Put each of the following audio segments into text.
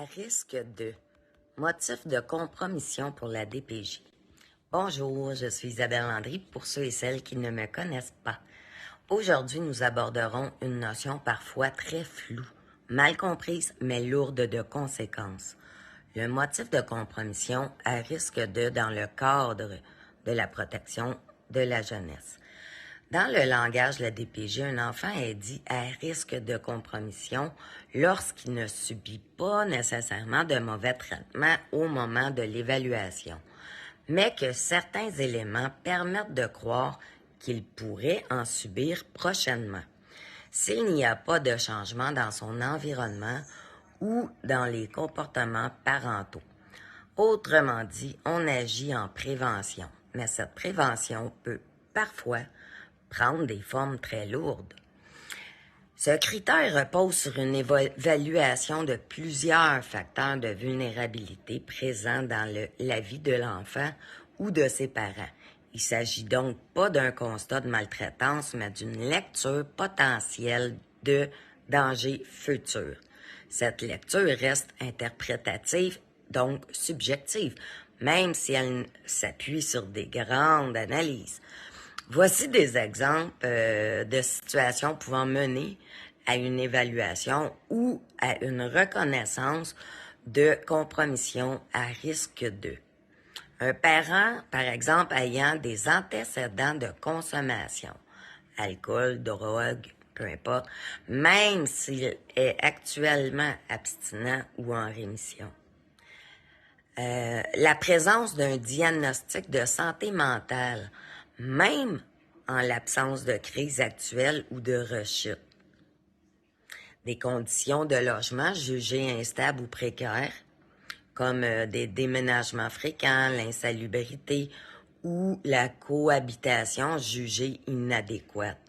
À risque de motif de compromission pour la DPJ. Bonjour, je suis Isabelle Landry pour ceux et celles qui ne me connaissent pas. Aujourd'hui, nous aborderons une notion parfois très floue, mal comprise mais lourde de conséquences. Le motif de compromission à risque de dans le cadre de la protection de la jeunesse. Dans le langage de la DPJ, un enfant est dit à risque de compromission lorsqu'il ne subit pas nécessairement de mauvais traitements au moment de l'évaluation, mais que certains éléments permettent de croire qu'il pourrait en subir prochainement. S'il n'y a pas de changement dans son environnement ou dans les comportements parentaux. Autrement dit, on agit en prévention, mais cette prévention peut parfois prendre des formes très lourdes. Ce critère repose sur une évaluation de plusieurs facteurs de vulnérabilité présents dans la vie de l'enfant ou de ses parents. Il s'agit donc pas d'un constat de maltraitance, mais d'une lecture potentielle de danger futur. Cette lecture reste interprétative, donc subjective, même si elle s'appuie sur des grandes analyses. Voici des exemples de situations pouvant mener à une évaluation ou à une reconnaissance de compromission à risque de. Un parent, par exemple, ayant des antécédents de consommation, alcool, drogue, peu importe, même s'il est actuellement abstinent ou en rémission. La présence d'un diagnostic de santé mentale, même en l'absence de crise actuelle ou de rechute. Des conditions de logement jugées instables ou précaires, comme des déménagements fréquents, l'insalubrité ou la cohabitation jugée inadéquate.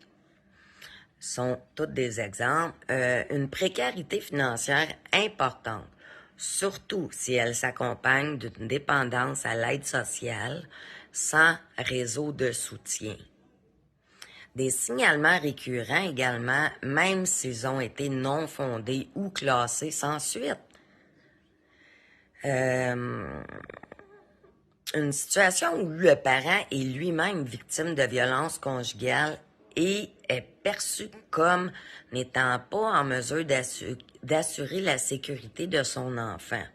Sont tous des exemples. Une précarité financière importante, surtout si elle s'accompagne d'une dépendance à l'aide sociale sans réseau de soutien. Des signalements récurrents également, même s'ils ont été non fondés ou classés sans suite. Une situation où le parent est lui-même victime de violences conjugales et est perçu comme n'étant pas en mesure d'assurer la sécurité de son enfant.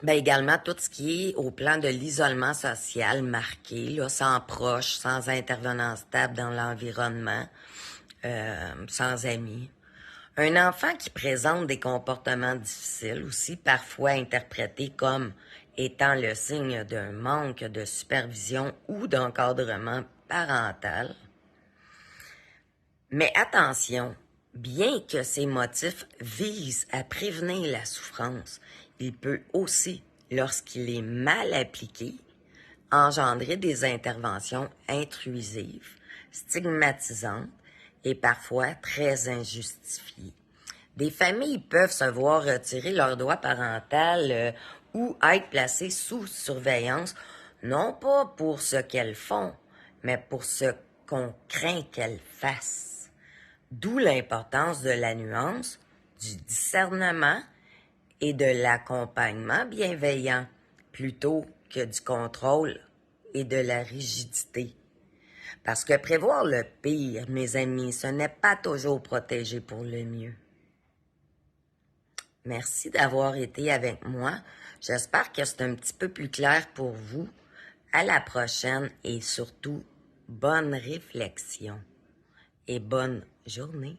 Également, tout ce qui est au plan de l'isolement social marqué, là, sans proches, sans intervenants stables dans l'environnement, sans amis. Un enfant qui présente des comportements difficiles, aussi parfois interprétés comme étant le signe d'un manque de supervision ou d'encadrement parental. Mais attention, bien que ces motifs visent à prévenir la souffrance, il peut aussi, lorsqu'il est mal appliqué, engendrer des interventions intrusives, stigmatisantes et parfois très injustifiées. Des familles peuvent se voir retirer leur droit parental ou être placées sous surveillance, non pas pour ce qu'elles font, mais pour ce qu'on craint qu'elles fassent. D'où l'importance de la nuance, du discernement et de l'accompagnement bienveillant, plutôt que du contrôle et de la rigidité. Parce que prévoir le pire, mes amis, ce n'est pas toujours protéger pour le mieux. Merci d'avoir été avec moi. J'espère que c'est un petit peu plus clair pour vous. À la prochaine et surtout, bonne réflexion et bonne journée.